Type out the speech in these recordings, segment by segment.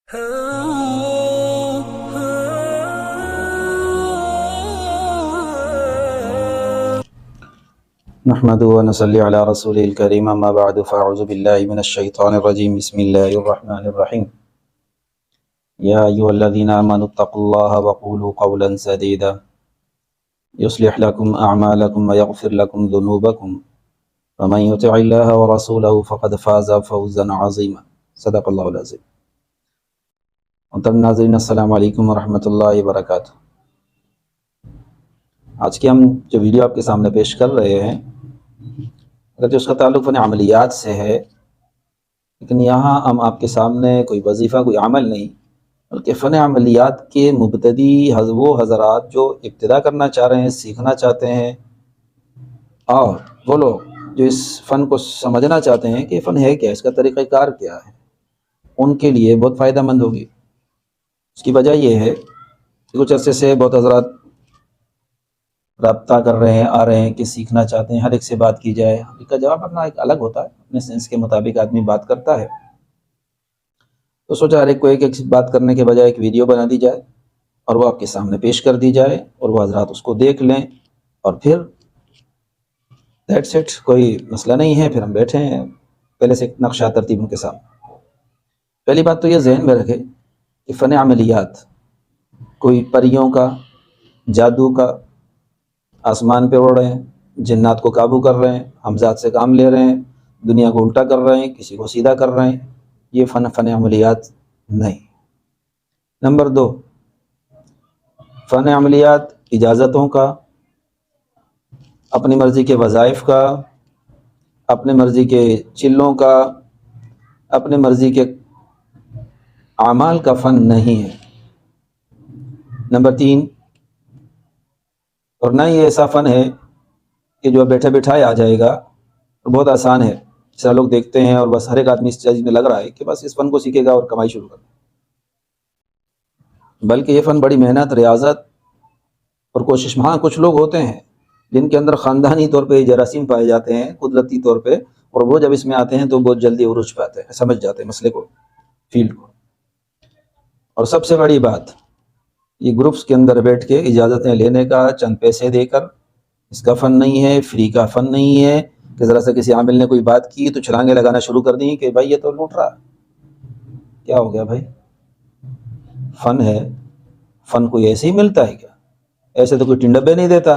نحمده ونصلي على رسوله الكريم اما بعد فاعوذ بالله من الشيطان الرجيم بسم الله الرحمن الرحيم يا ايها الذين امنوا اتقوا الله وقولوا قولا سديدا يصلح لكم اعمالكم ويغفر لكم ذنوبكم ومن يطع الله ورسوله فقد فاز فوزا عظيما صدق الله العظيم۔ محترم ناظرین السلام علیکم ورحمۃ اللہ وبرکاتہ۔ آج کی ہم جو ویڈیو آپ کے سامنے پیش کر رہے ہیں اگرچہ اس کا تعلق فن عملیات سے ہے، لیکن یہاں ہم آپ کے سامنے کوئی وظیفہ کوئی عمل نہیں بلکہ فن عملیات کے مبتدی وہ حضرات جو ابتدا کرنا چاہ رہے ہیں، سیکھنا چاہتے ہیں، اور وہ لوگ جو اس فن کو سمجھنا چاہتے ہیں کہ فن ہے کیا، اس کا طریقہ کار کیا ہے، ان کے لیے بہت فائدہ مند ہوگی۔ اس کی وجہ یہ ہے کہ کچھ عرصے سے بہت حضرات رابطہ کر رہے ہیں، آ رہے ہیں کہ سیکھنا چاہتے ہیں، ہر ایک سے بات کی جائے۔ اس کا جواب اپنا ایک الگ ہوتا ہے، اپنے سینس کے مطابق آدمی بات کرتا ہے، تو سوچا ہر ایک کو ایک ایک بات کرنے کے بجائے ایک ویڈیو بنا دی جائے اور وہ آپ کے سامنے پیش کر دی جائے اور وہ حضرات اس کو دیکھ لیں، اور پھر دیٹس اٹ، کوئی مسئلہ نہیں ہے۔ پھر ہم بیٹھے ہیں پہلے سے ایک نقشہ ترتیب ان کے سامنے۔ پہلی بات تو یہ ذہن میں رکھے کہ فن عملیات کوئی پریوں کا، جادو کا، آسمان پہ اڑ رہے ہیں، جنات کو قابو کر رہے ہیں، ہمزات سے کام لے رہے ہیں، دنیا کو الٹا کر رہے ہیں، کسی کو سیدھا کر رہے ہیں، یہ فن عملیات نہیں۔ نمبر 2، فن عملیات اجازتوں کا، اپنی مرضی کے وظائف کا، اپنے مرضی کے چلوں کا، اپنے مرضی کے اعمال کا فن نہیں ہے۔ نمبر 3، اور نہ ہی ایسا فن ہے کہ جو بیٹھے بٹھائے آ جائے گا اور بہت آسان ہے، جس طرح لوگ دیکھتے ہیں اور بس ہر ایک آدمی اس چیز میں لگ رہا ہے کہ بس اس فن کو سیکھے گا اور کمائی شروع کر دے، بلکہ یہ فن بڑی محنت، ریاضت اور کوشش۔ ہاں کچھ لوگ ہوتے ہیں جن کے اندر خاندانی طور پہ جراثیم پائے جاتے ہیں قدرتی طور پہ، اور وہ جب اس میں آتے ہیں تو بہت جلدی عروج پاتے ہیں، سمجھ جاتے ہیں مسئلے کو، فیلڈ کو۔ اور سب سے بڑی بات، یہ گروپس کے اندر بیٹھ کے اجازتیں لینے کا، چند پیسے دے کر، اس کا فن نہیں ہے، فری کا فن نہیں ہے کہ ذرا سا کسی عامل نے کوئی بات کی تو چھلانگیں لگانا شروع کر دیں کہ بھائی یہ تو لوٹ رہا ہے۔ کیا ہو گیا بھائی؟ فن ہے، فن کوئی ایسے ہی ملتا ہے کیا؟ ایسے تو کوئی ٹنڈبے نہیں دیتا۔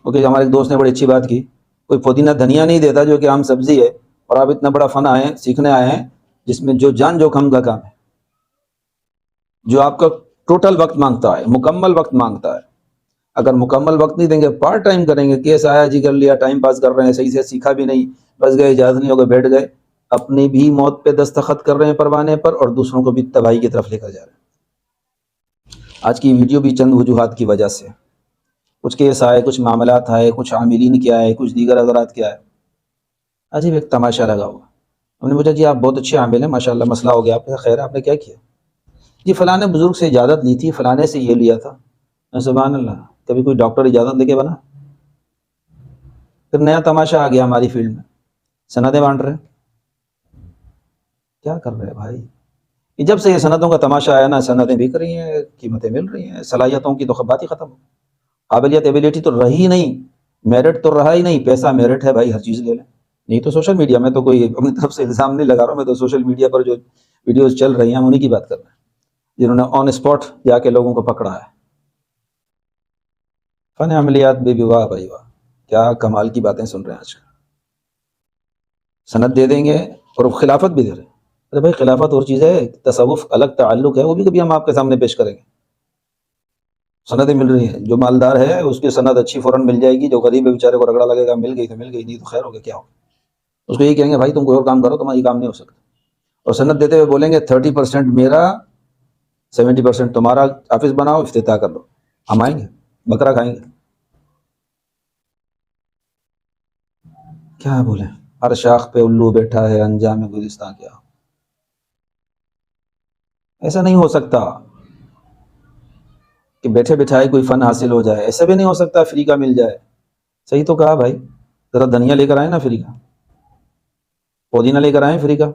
کیونکہ ہمارے ایک دوست نے بڑی اچھی بات کی، کوئی پودینہ دھنیا نہیں دیتا جو کہ عام سبزی ہے، اور آپ اتنا بڑا فن آئے سیکھنے آئے ہیں جس میں جو جان جوکھم کا کام ہے، جو آپ کا ٹوٹل وقت مانگتا ہے، مکمل وقت مانگتا ہے۔ اگر مکمل وقت نہیں دیں گے، پارٹ ٹائم کریں گے، کیس آیا جی کر لیا، ٹائم پاس کر رہے ہیں، صحیح سے سیکھا بھی نہیں، بس گئے، اجازت نہیں ہو گئے، بیٹھ گئے، اپنی بھی موت پہ دستخط کر رہے ہیں پروانے پر اور دوسروں کو بھی تباہی کی طرف لے کر جا رہے ہیں۔ آج کی ویڈیو بھی چند وجوہات کی وجہ سے، کچھ کیس آئے، کچھ معاملات آئے، کچھ عاملین کیا ہے، کچھ دیگر حضرات کیا ہے، عجیب ایک تماشا لگا ہوا۔ ہم نے پوچھا جی آپ بہت اچھے عامل ہیں ماشاءاللہ، مسئلہ ہو گیا آپ کا، خیر آپ نے کیا کیا؟ جی فلانے بزرگ سے اجازت لی تھی، فلانے سے یہ لیا تھا۔ سبحان اللہ، کبھی کوئی ڈاکٹر اجازت دے کے بنا؟ پھر نیا تماشا آ گیا ہماری فیلڈ میں، سندیں بانٹ رہے ہیں۔ کیا کر رہے ہیں بھائی؟ جب سے یہ سندوں کا تماشا آیا نا، سندیں بک رہی ہیں، قیمتیں مل رہی ہیں، صلاحیتوں کی تو بات ہی ختم ہو، قابلیت ایبیلٹی تو رہی نہیں، میرٹ تو رہا ہی نہیں۔ پیسہ میرٹ ہے بھائی، ہر چیز لے لیں۔ نہیں تو سوشل میڈیا میں تو کوئی اپنی طرف سے الزام نہیں لگا رہا ہوں، میں تو سوشل میڈیا پر جو ویڈیوز چل رہی ہیں ہم انہی کی بات کر رہے ہیں، جنہوں نے آن اسپاٹ جا کے لوگوں کو پکڑا ہے۔ فن عملیات بھی واہ بھائی واہ، کیا کمال کی باتیں سن رہے ہیں آج کل۔ سند دے دیں گے اور خلافت بھی دے رہے ہیں۔ ارے بھائی خلافت اور چیز ہے، تصوف الگ تعلق ہے، وہ بھی کبھی ہم آپ کے سامنے پیش کریں گے۔ سندیں مل رہی ہیں، جو مالدار ہے اس کی سند اچھی فوراً مل جائے گی، جو غریب ہے بیچارے کو رگڑا لگے گا، مل گئی تو مل گئی، نہیں تو خیر ہو گیا، کیا ہوگا؟ اس کو یہ کہیں گے بھائی تم کوئی اور کام کرو، تمہارا یہ کام نہیں ہو سکتا۔ اور سند دیتے ہوئے بولیں گے 30% میرا، 70% تمہارا، آفس بناؤ، افتتاح کر دو، ہم آئیں گے، بکرا کھائیں گے۔ کیا بولیں، ہر شاخ پہ الو بیٹھا ہے، انجام گلستان کیا؟ ایسا نہیں ہو سکتا کہ بیٹھے بٹھائے کوئی فن حاصل ہو جائے، ایسا بھی نہیں ہو سکتا فری کا مل جائے۔ صحیح تو کہا بھائی، ذرا دھنیا لے کر آئے نا فری کا، پودینہ لے کر آئیں فری کا،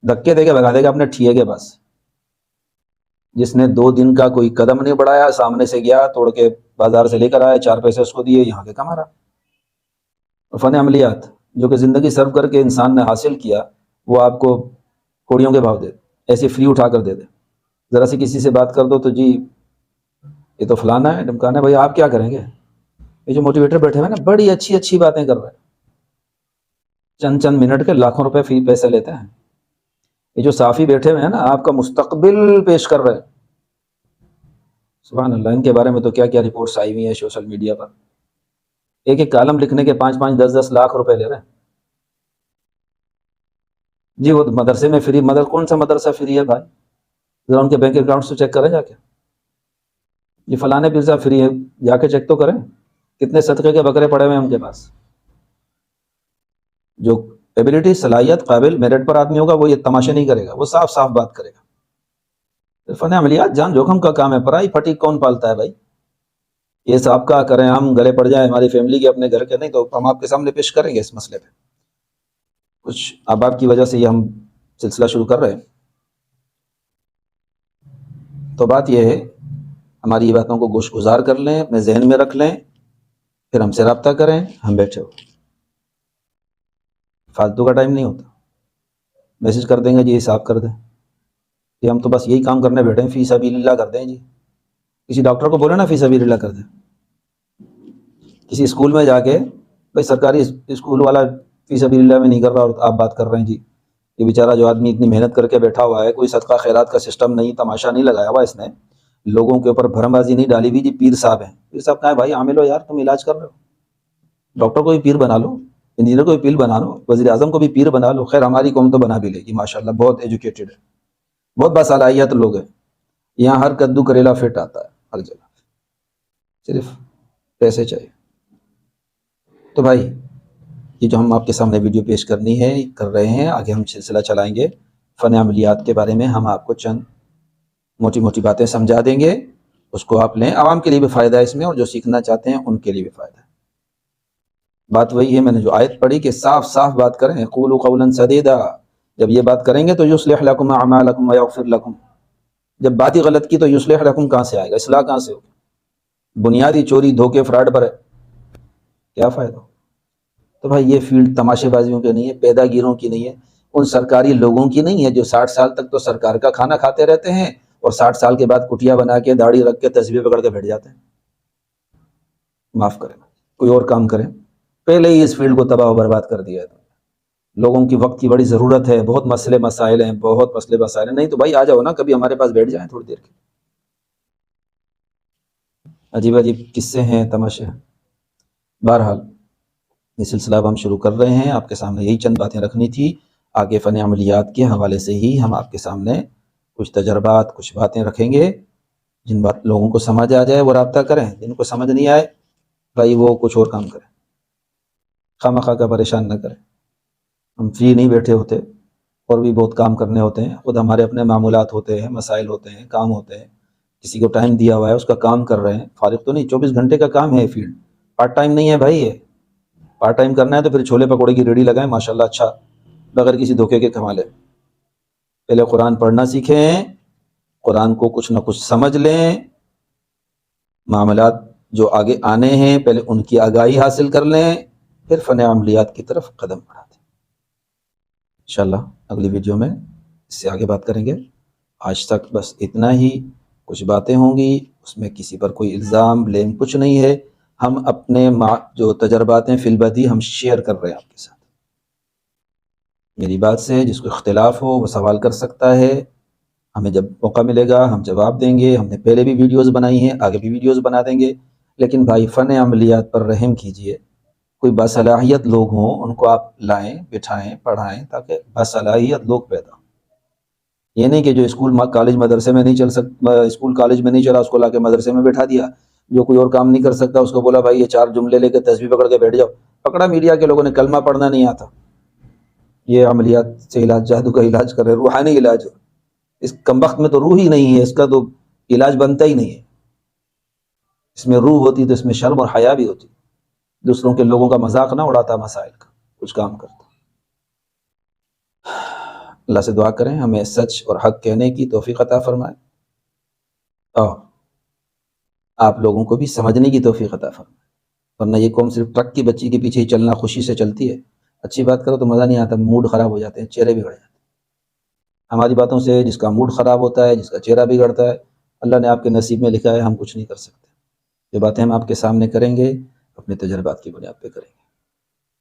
دھکے دے کے بھگا دے گا اپنے ٹھیے کے پاس. جس نے 2 دن کا کوئی قدم نہیں بڑھایا، سامنے سے گیا توڑ کے بازار سے لے کر آیا، 4 پیسے اس کو دیے، یہاں کے کما رہا. فن عملیات جو کہ زندگی سرو کر کے انسان نے حاصل کیا، وہ آپ کو کوڑیوں کے بھاؤ دے، ایسے فری اٹھا کر دے دے. ذرا سی کسی سے بات کر دو تو جی یہ تو فلانا ہے ڈمکانا ہے. بھائی آپ کیا کریں گے؟ یہ جو موٹیویٹر بیٹھے ہوئے نا بڑی اچھی اچھی باتیں کر رہے ہیں، چند منٹ کے لاکھوں روپے فی پیسے لیتے ہیں. یہ جو صافی بیٹھے ہوئے ہیں نا آپ کا مستقبل پیش کر رہے ہیں. سبحان اللہ، ان کے بارے میں تو کیا کیا رپورٹس آئی ہوئی ہیں سوشل میڈیا پر. ایک ایک کالم لکھنے کے 5-5 10-10 لاکھ روپے لے رہے ہیں. جی وہ مدرسے میں فری، کون سا مدرسہ فری ہے بھائی؟ ذرا ان کے بینک اکاؤنٹ سے چیک کریں جا کے. یہ فلانے پیزا فری ہے، جا کے چیک تو کریں کتنے صدقے کے بکرے پڑے ہوئے ہیں ان کے پاس. جو ایبلٹی، صلاحیت، قابل، میرٹ پر آدمی ہوگا وہ یہ تماشے نہیں کرے گا، وہ صاف صاف بات کرے گا. فن عملیات جان جوخم کا کام ہے، پرائی پھٹی کون پالتا ہے بھائی؟ یہ صاحب کا کریں ہم گلے پڑ جائیں ہماری فیملی کے اپنے گھر کے، نہیں تو ہم آپ کے سامنے پیش کریں گے اس مسئلے پہ. کچھ احباب کی وجہ سے یہ ہم سلسلہ شروع کر رہے ہیں. تو بات یہ ہے ہماری یہ باتوں کو گوش گزار کر لیں، اپنے ذہن میں رکھ لیں، پھر ہم سے رابطہ کریں. ہم بیٹھے ہو، فالتو کا ٹائم نہیں ہوتا. میسج کر دیں گے جی حساب کر دیں، کہ ہم تو بس یہی کام کرنے بیٹھے ہیں، فی سبیل اللہ کر دیں. جی کسی ڈاکٹر کو بولے نا فی سبیل اللہ کر دیں. کسی اسکول میں جا کے، بھائی سرکاری اسکول والا فی سبیل اللہ میں نہیں کر رہا اور آپ بات کر رہے ہیں. جی یہ بیچارہ جو آدمی اتنی محنت کر کے بیٹھا ہوا ہے، کوئی صدقہ خیرات کا سسٹم نہیں، تماشا نہیں لگایا ہوا اس نے، لوگوں کے اوپر بھرم بازی نہیں ڈالی ہوئی. جی پیر صاحب ہیں، پیر صاحب کہاں ہے بھائی؟ عامل ہو یار، تم علاج کر رہے ہو. ڈاکٹر کو بھی پیر بنا لو، انجینئر کو بھی پیر بنا لو، وزیر اعظم کو بھی پیر بنا لو. خیر ہماری قوم تو بنا بھی لے گی ماشاء اللہ، بہت ایجوکیٹڈ ہے، بہت باصلاحیت لوگ ہیں. یہاں ہر کدو کریلا فٹ آتا ہے ہر جگہ، صرف پیسے چاہیے. تو بھائی یہ جو ہم آپ کے سامنے ویڈیو پیش کرنی ہے کر رہے ہیں، آگے ہم سلسلہ چلائیں گے. فن عملیات کے بارے میں ہم آپ کو چند موٹی موٹی باتیں سمجھا دیں گے، اس کو آپ لیں. عوام کے لیے بھی فائدہ ہے اس میں، اور جو سیکھنا چاہتے ہیں ان کے لیے بھی فائدہ ہے. بات وہی ہے، میں نے جو آیت پڑھی کہ صاف صاف بات کریں، قولوا قولا سدیدا. جب یہ بات کریں گے تو یصلح لکم اعمالکم ویغفر لکم. جب بات ہی غلط کی تو یصلح لکم کہاں سے آئے گا؟ اصلاح کہاں سے ہوگی؟ بنیادی چوری، دھوکے، فراڈ پر ہے، کیا فائدہ؟ تو بھائی یہ فیلڈ تماشے بازیوں کے نہیں ہے، پیدا گیروں کی نہیں ہے، ان سرکاری لوگوں کی نہیں ہے جو 60 سال تک تو سرکار کا کھانا کھاتے رہتے ہیں اور 60 سال کے بعد کٹیا بنا کے داڑھی رکھ کے تصویر پکڑ کے بیٹھ جاتے ہیں. معاف کریں، کوئی اور کام کریں. پہلے ہی اس فیلڈ کو تباہ و برباد کر دیا ہے. لوگوں کی وقت کی بڑی ضرورت ہے، بہت مسئلے مسائل ہیں، بہت مسئلے مسائل ہیں. نہیں تو بھائی آ جاؤ نا کبھی ہمارے پاس بیٹھ جائیں تھوڑی دیر کے. عجیب عجیب قصے ہیں، تماشے ہیں. بہرحال یہ سلسلہ اب ہم شروع کر رہے ہیں، آپ کے سامنے یہی چند باتیں رکھنی تھی. آگے فن عملیات کے حوالے سے ہی ہم آپ کے سامنے کچھ تجربات، کچھ باتیں رکھیں گے. جن بات لوگوں کو سمجھ آ جائے وہ رابطہ کریں، جن کو سمجھ نہیں آئے بھائی وہ کچھ اور کام کریں، خواہ کا پریشان نہ کریں. ہم فری نہیں بیٹھے ہوتے، اور بھی بہت کام کرنے ہوتے ہیں. خود ہمارے اپنے معمولات ہوتے ہیں، مسائل ہوتے ہیں، کام ہوتے ہیں. کسی کو ٹائم دیا ہوا ہے، اس کا کام کر رہے ہیں، فارغ تو نہیں. 24 گھنٹے کا کام ہے فیلڈ، پارٹ ٹائم نہیں ہے بھائی. یہ پارٹ ٹائم کرنا ہے تو پھر چھولے پکوڑے کی ریڑھی لگائیں ماشاءاللہ، اچھا بغیر کسی دھوکے کے کما لیں. پہلے قرآن پڑھنا سیکھیں، قرآن کو کچھ نہ کچھ سمجھ لیں. معاملات جو آگے آنے ہیں پہلے ان کی آگاہی حاصل کر لیں، پھر فن عملیات کی طرف قدم بڑھاتے ہیں. انشاءاللہ اگلی ویڈیو میں اس سے آگے بات کریں گے. آج تک بس اتنا ہی، کچھ باتیں ہوں گی اس میں کسی پر کوئی الزام بلیم کچھ نہیں ہے. ہم اپنے جو تجربات ہیں فی البدی ہم شیئر کر رہے ہیں آپ کے ساتھ. میری بات سے جس کو اختلاف ہو وہ سوال کر سکتا ہے، ہمیں جب موقع ملے گا ہم جواب دیں گے. ہم نے پہلے بھی ویڈیوز بنائی ہیں، آگے بھی ویڈیوز بنا دیں گے. لیکن بھائی فن عملیات پر رحم کیجئے، کوئی باصلاحیت لوگ ہوں ان کو آپ لائیں، بٹھائیں، پڑھائیں، تاکہ باصلاحیت لوگ پیدا ہوں. یہ نہیں کہ جو اسکول کالج مدرسے میں نہیں چل سکتا، اسکول کالج میں نہیں چلا اس کو لا کے مدرسے میں بٹھا دیا. جو کوئی اور کام نہیں کر سکتا اس کو بولا بھائی یہ 4 جملے لے کے تسبیح پکڑ کے بیٹھ جاؤ. پکڑا میڈیا کے لوگوں نے، کلمہ پڑھنا نہیں آتا. یہ عملیات سے علاج، جادو کا علاج کر رہے، روحانی علاج. اس کمبخت میں تو روح ہی نہیں ہے، اس کا تو علاج بنتا ہی نہیں ہے. اس میں روح ہوتی تو اس میں شرم اور حیا بھی ہوتی. دوسروں کے لوگوں کا مذاق نہ اڑاتا، مسائل کا کچھ کام کرتا. اللہ سے دعا کریں ہمیں سچ اور حق کہنے کی توفیق عطا فرمائے، اور آپ لوگوں کو بھی سمجھنے کی توفیق عطا فرمائے، ورنہ یہ قوم صرف ٹرک کی بچی کے پیچھے ہی چلنا خوشی سے چلتی ہے، اچھی بات کرو تو مزہ نہیں آتا، موڈ خراب ہو جاتے ہیں، چہرے بگڑ جاتے ہیں۔ ہماری باتوں سے جس کا موڈ خراب ہوتا ہے، جس کا چہرہ بگڑتا ہے، اللہ نے آپ کے نصیب میں لکھا ہے، ہم کچھ نہیں کر سکتے۔ یہ باتیں ہم آپ کے سامنے کریں گے، اپنے تجربات کی بنیاد پہ کریں گے۔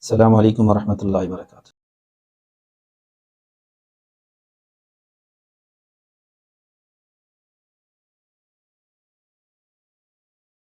السلام علیکم ورحمۃ اللہ وبرکاتہ۔